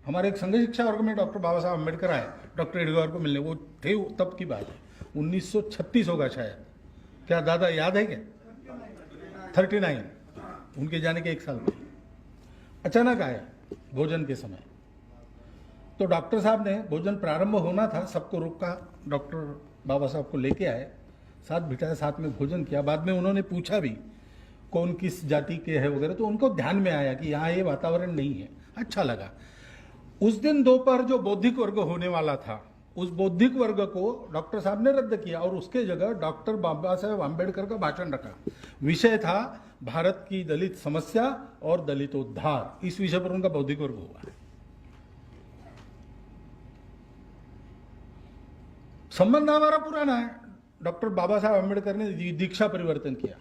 हमारे एक संघ शिक्षा वर्ग में डॉक्टर बाबा साहब अम्बेडकर आए डॉक्टर एडगार को मिलने, वो थे तब की बात है, 1936 होगा शायद, क्या दादा याद है क्या? 39, उनके जाने के 1 साल पहले अचानक आया भोजन के समय। तो डॉक्टर साहब ने, भोजन प्रारंभ होना था, सबको रोका, डॉक्टर बाबा साहब को लेके आए, साथ बिठाया, साथ में भोजन किया। बाद में उन्होंने पूछा भी कौन किस जाति के है वगैरह, तो उनको ध्यान में आया कि यहाँ ये वातावरण नहीं है, अच्छा लगा। उस दिन दोपहर जो बौद्धिक वर्ग होने वाला था, उस बौद्धिक वर्ग को डॉक्टर साहब ने रद्द किया और उसके जगह डॉक्टर बाबा साहेब आम्बेडकर का भाषण रखा। विषय था भारत की दलित समस्या और दलितोद्धार, इस विषय पर उनका बौद्धिक वर्ग हुआ है। संबंध हमारा पुराना है। डॉक्टर बाबा साहेब आम्बेडकर ने दीक्षा परिवर्तन किया,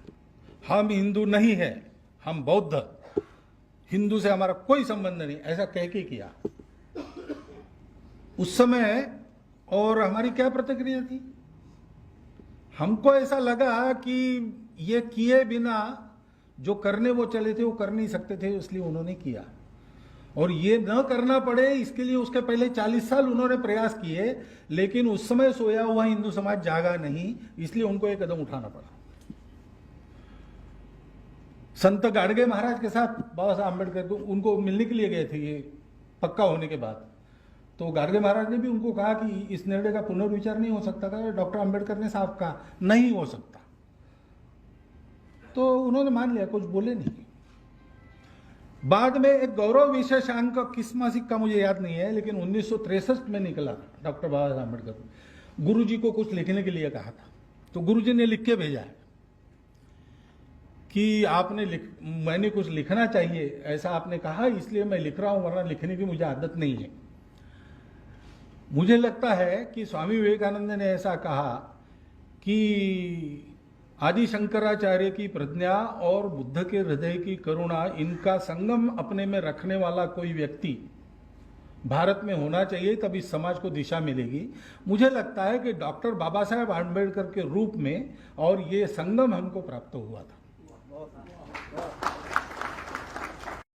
हम हिंदू नहीं है, हम बौद्ध, हिंदू से हमारा कोई संबंध नहीं, ऐसा कह के किया उस समय। और हमारी क्या प्रतिक्रिया थी? हमको ऐसा लगा कि ये किए बिना जो करने वो चले थे वो कर नहीं सकते थे, इसलिए उन्होंने किया। और ये न करना पड़े इसके लिए उसके पहले 40 साल उन्होंने प्रयास किए, लेकिन उस समय सोया हुआ हिंदू समाज जागा नहीं, इसलिए उनको एक कदम उठाना पड़ा। संत गाडगे महाराज के साथ बाबा साहब अम्बेडकर को उनको मिलने के लिए गए थे ये पक्का होने के बाद, तो गाडगे महाराज ने भी उनको कहा कि इस निर्णय का पुनर्विचार नहीं हो सकता था। डॉक्टर अम्बेडकर ने साफ कहा नहीं हो सकता, तो उन्होंने मान लिया, कुछ बोले नहीं। बाद में एक गौरव विशेषांक किस मासिक का मुझे याद नहीं है, लेकिन 1963 में निकला, डॉक्टर बाबा साहब अम्बेडकर गुरु जी को कुछ लिखने के लिए कहा था, तो गुरु जी ने लिख के भेजा है कि मैंने कुछ लिखना चाहिए, ऐसा आपने कहा इसलिए मैं लिख रहा हूं, वरना लिखने की मुझे आदत नहीं है। मुझे लगता है कि स्वामी विवेकानंद ने ऐसा कहा कि आदि शंकराचार्य की प्रज्ञा और बुद्ध के हृदय की करुणा, इनका संगम अपने में रखने वाला कोई व्यक्ति भारत में होना चाहिए, तब इस समाज को दिशा मिलेगी। मुझे लगता है कि डॉक्टर बाबा साहेब आम्बेडकर के रूप में और ये संगम हमको प्राप्त हुआ था।